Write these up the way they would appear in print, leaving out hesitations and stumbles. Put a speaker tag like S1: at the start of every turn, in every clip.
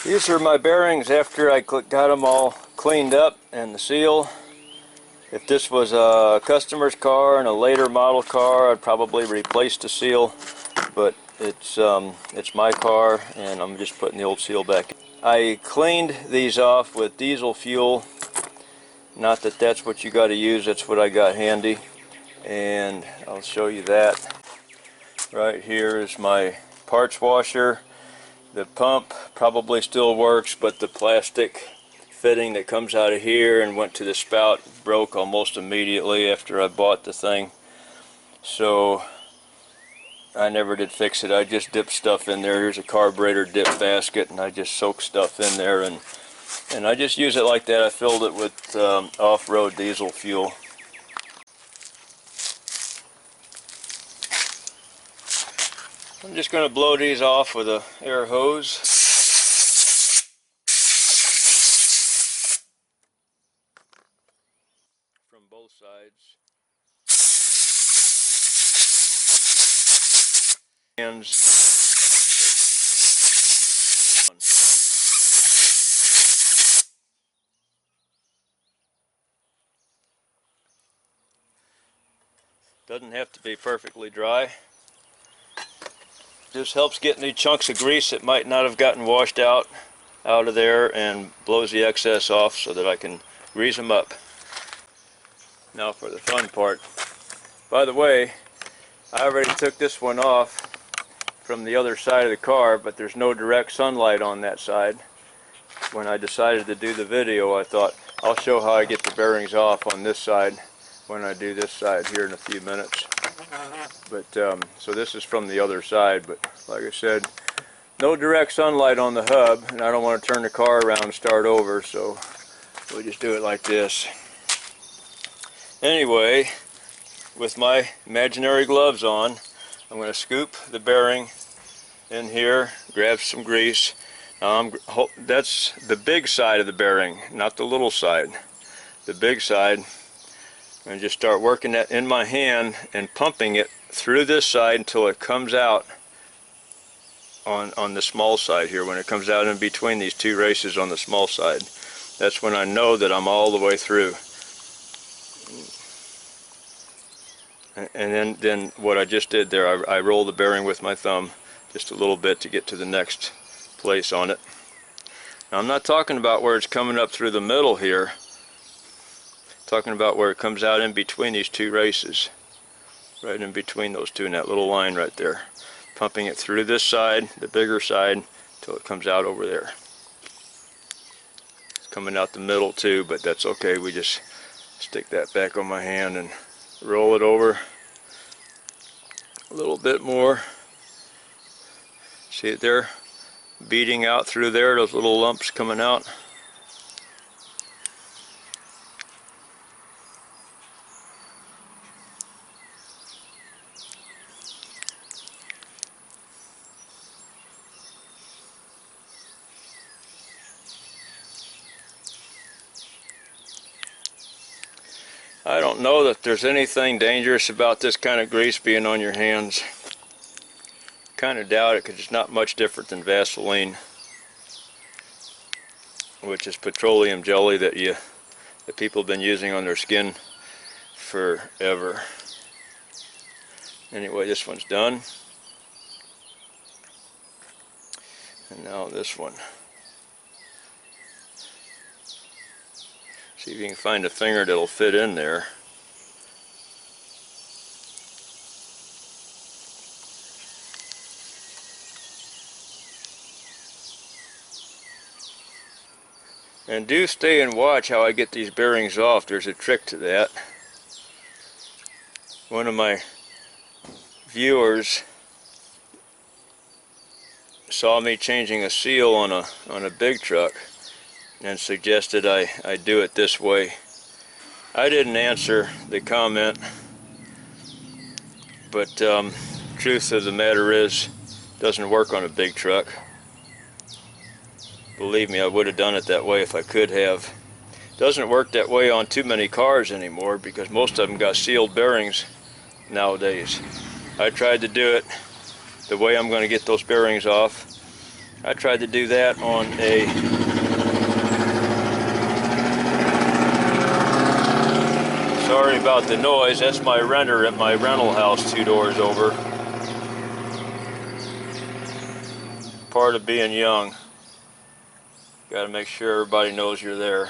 S1: These are my bearings after I got them all cleaned up and the seal. If this was a customer's car and a later model car, I'd probably replace the seal, but it's my car and I'm just putting the old seal back. I cleaned these off with diesel fuel. Not that that's what you got to use, that's what I got handy, and I'll show you that. Right here is my parts washer. The pump probably still works, but the plastic fitting that comes out of here and went to the spout broke almost immediately after I bought the thing. So I never did fix it. I just dipped stuff in there. Here's a carburetor dip basket, and I just soak stuff in there, and I just use it like that. I filled it with off-road diesel fuel. I'm just going to blow these off with an air hose. From both sides. Hands. Doesn't have to be perfectly dry. Just helps get any chunks of grease that might not have gotten washed out of there, and blows the excess off so that I can grease them up. Now for the fun part. By the way, I already took this one off from the other side of the car, but there's no direct sunlight on that side. When I decided to do the video, I thought I'll show how I get the bearings off on this side when I do this side here in a few minutes. But so this is from the other side, but like I said, no direct sunlight on the hub, and I don't want to turn the car around and start over, so we just do it like this. Anyway, with my imaginary gloves on, I'm going to scoop the bearing in here, grab some grease. That's the big side of the bearing, not the little side. The big side. And just start working that in my hand and pumping it through this side until it comes out on the small side here. When it comes out in between these two races on the small side, that's when I know that I'm all the way through. And then what I just did there, I roll the bearing with my thumb just a little bit to get to the next place on it. Now I'm not talking about where it's coming up through the middle here. Talking about where it comes out in between these two races, right in between those two in that little line right there, pumping it through this side, the bigger side, until it comes out over there. It's coming out the middle too, but that's okay. We just stick that back on my hand and roll it over a little bit more. See it there, beating out through there, those little lumps coming out. I don't know that there's anything dangerous about this kind of grease being on your hands. Kind of doubt it, because it's not much different than Vaseline, which is petroleum jelly that people have been using on their skin forever. Anyway, this one's done. And now this one. See if you can find a finger that'll fit in there. And do stay and watch how I get these bearings off. There's a trick to that. One of my viewers saw me changing a seal on a big truck and suggested I do it this way. I didn't answer the comment, but truth of the matter is, it doesn't work on a big truck. Believe me, I would have done it that way if I could have. It doesn't work that way on too many cars anymore, because most of them got sealed bearings nowadays. I tried to do it the way I'm going to get those bearings off, I tried to do that on a sorry about the noise, that's my renter at my rental house 2 doors over. Part of being young. Got to make sure everybody knows you're there.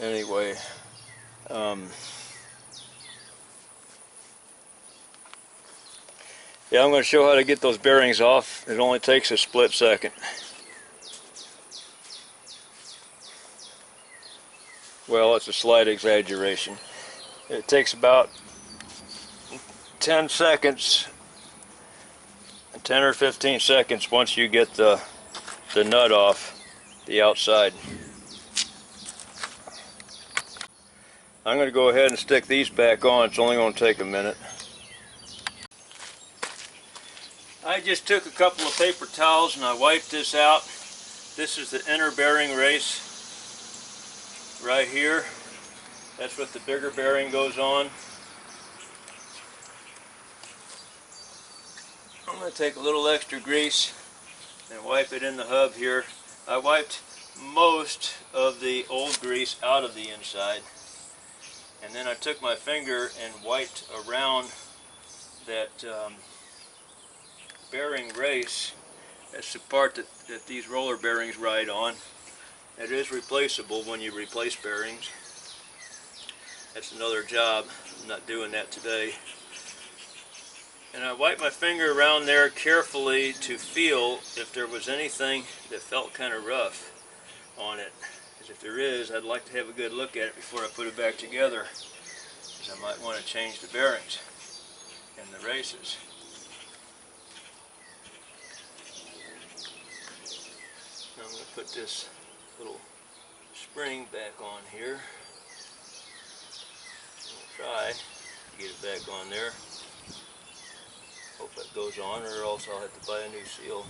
S1: Anyway, yeah, I'm going to show how to get those bearings off. It only takes a split second. Well, it's a slight exaggeration. It takes about 10 seconds, 10 or 15 seconds once you get the nut off the outside. I'm going to go ahead and stick these back on. It's only going to take a minute. I just took a couple of paper towels and I wiped this out. This is the inner bearing race right here. That's what the bigger bearing goes on. I'm going to take a little extra grease and wipe it in the hub here. I wiped most of the old grease out of the inside. And then I took my finger and wiped around that bearing race. That's the part that these roller bearings ride on. It is replaceable when you replace bearings. That's another job. I'm not doing that today. And I wiped my finger around there carefully to feel if there was anything that felt kind of rough on it. Because if there is, I'd like to have a good look at it before I put it back together. Because I might want to change the bearings and the races. Now I'm going to put this little spring back on here. I'll try to get it back on there. Hope it goes on, or else I'll have to buy a new seal.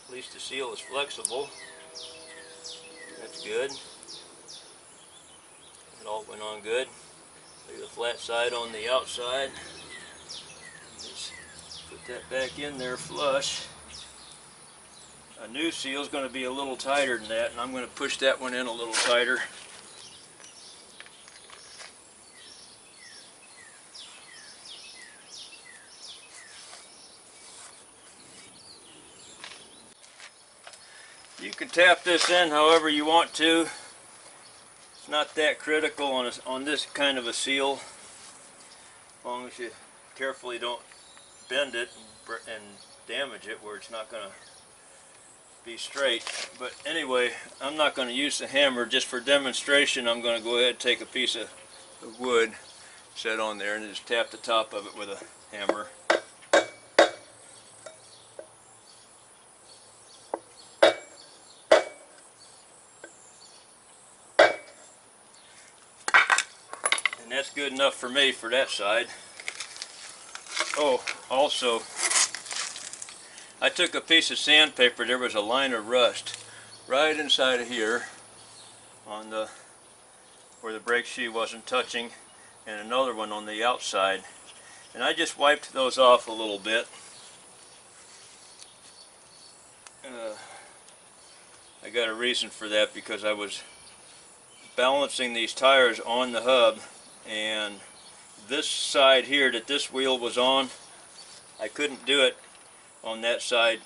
S1: At least the seal is flexible. That's good. It all went on good. Leave the flat side on the outside. Just put that back in there flush. A new seal is going to be a little tighter than that, and I'm going to push that one in a little tighter. You can tap this in however you want to. It's not that critical on this kind of a seal, as long as you carefully don't bend it and damage it where it's not going to be straight. But anyway, I'm not going to use the hammer. Just for demonstration, I'm going to go ahead and take a piece of wood, set on there, and just tap the top of it with a hammer. And that's good enough for me for that side. Oh, also, I took a piece of sandpaper. There was a line of rust right inside of here on the where the brake shoe wasn't touching, and another one on the outside. And I just wiped those off a little bit. I got a reason for that, because I was balancing these tires on the hub, and this side here that this wheel was on, I couldn't do it on that side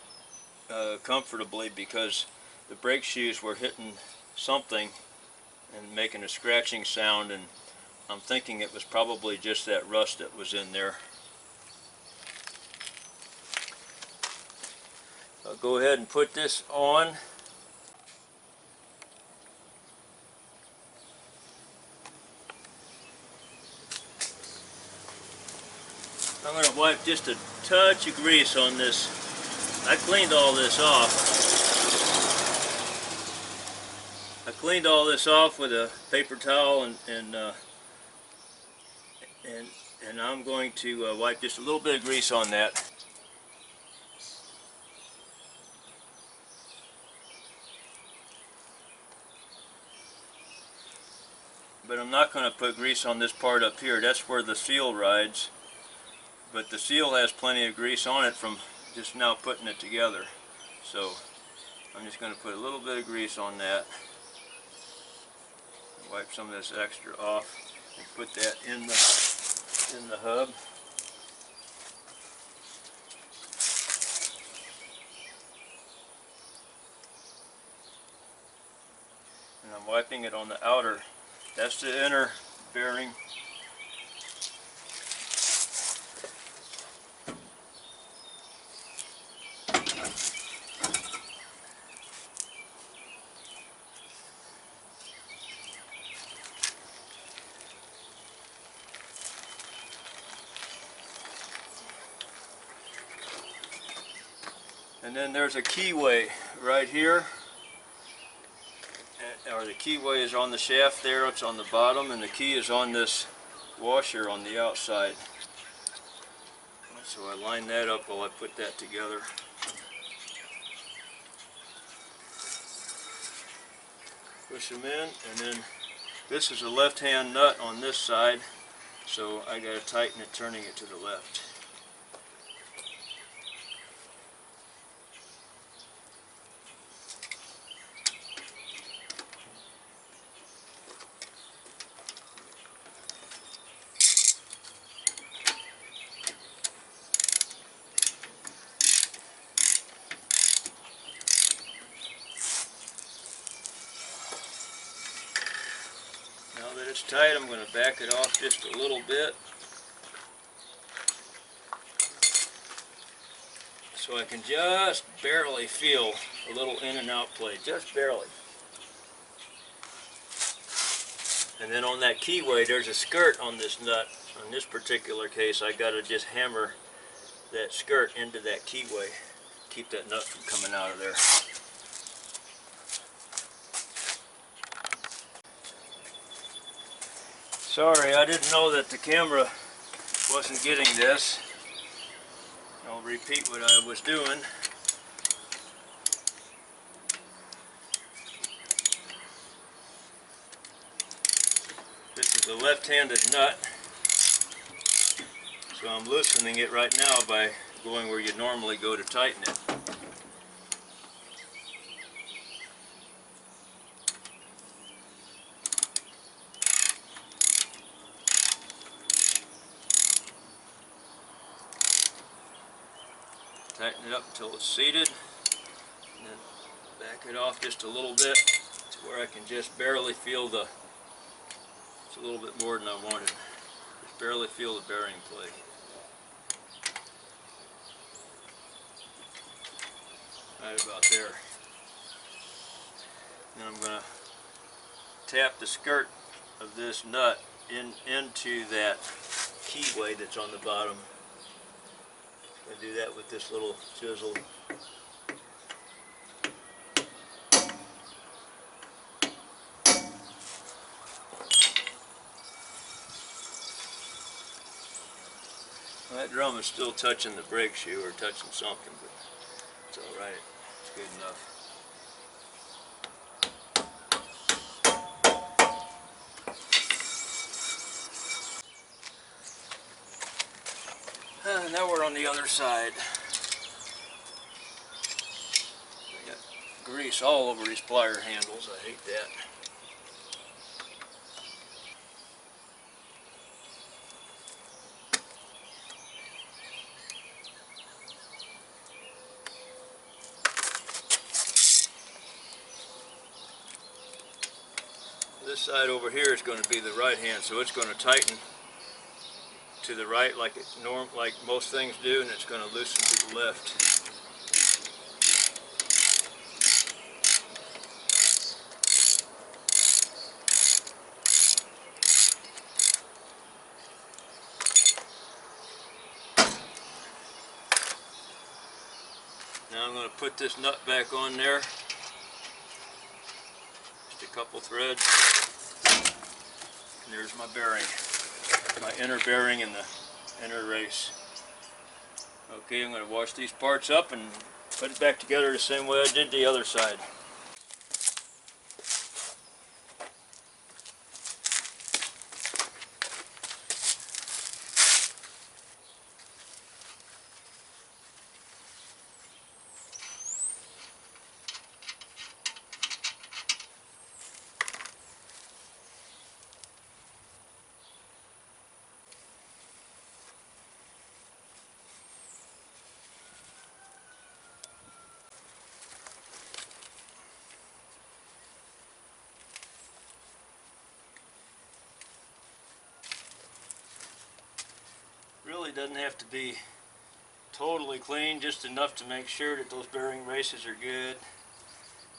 S1: comfortably, because the brake shoes were hitting something and making a scratching sound, and I'm thinking it was probably just that rust that was in there. I'll go ahead and put this on. I'm going to wipe just a touch of grease on this. I cleaned all this off. I cleaned all this off with a paper towel, and I'm going to wipe just a little bit of grease on that. but I'm not going to put grease on this part up here. That's where the seal rides. But the seal has plenty of grease on it from just now putting it together. So I'm just going to put a little bit of grease on that. Wipe some of this extra off and put that in the hub. And I'm wiping it on the outer. That's the inner bearing. And then there's a keyway right here, or the keyway is on the shaft there, it's on the bottom, and the key is on this washer on the outside. So I line that up while I put that together. Push them in, and then this is a left-hand nut on this side, so I got to tighten it turning it to the left. Now that it's tight, I'm going to back it off just a little bit so I can just barely feel a little in and out play, just barely. And then on that keyway, there's a skirt on this nut. In this particular case, I got to just hammer that skirt into that keyway, keep that nut from coming out of there. Sorry, I didn't know that the camera wasn't getting this. I'll repeat what I was doing. This is a left-handed nut, so I'm loosening it right now by going where you normally go to tighten it. Tighten it up until it's seated, and then back it off just a little bit to where I can just barely feel the, it's a little bit more than I wanted, just barely feel the bearing play. Right about there. Then I'm going to tap the skirt of this nut into that keyway that's on the bottom. I do that with this little chisel. That drum is still touching the brake shoe or touching something, but it's alright. It's good enough. Now we're on the other side. I got grease all over these plier handles. I hate that. This side over here is going to be the right hand, so it's going to tighten to the right like most things do, and it's going to loosen to the left. Now I'm going to put this nut back on there. Just a couple threads. And there's my bearing. My inner bearing and the inner race. Okay, I'm going to wash these parts up and put it back together the same way I did the other side. really doesn't have to be totally clean, just enough to make sure that those bearing races are good.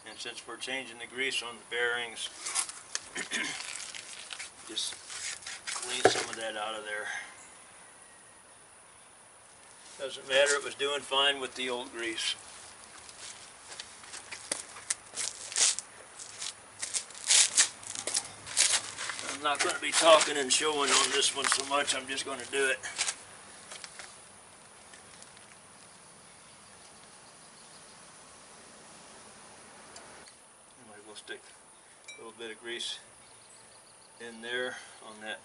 S1: And since we're changing the grease on the bearings, just clean some of that out of there. Doesn't matter, it was doing fine with the old grease. I'm not going to be talking and showing on this one so much, I'm just going to do it. We'll stick a little bit of grease in there on that.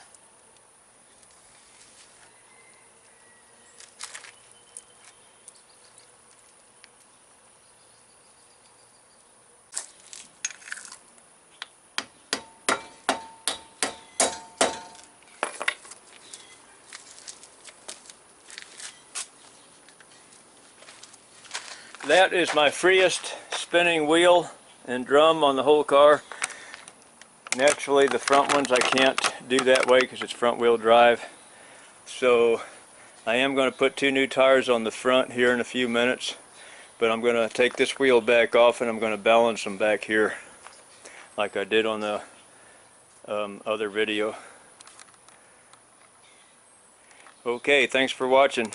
S1: That is my freest spinning wheel and drum on the whole car. Naturally, the front ones I can't do that way because it's front wheel drive. So I am going to put 2 new tires on the front here in a few minutes, but I'm going to take this wheel back off and I'm going to balance them back here like I did on the other video. Okay, thanks for watching.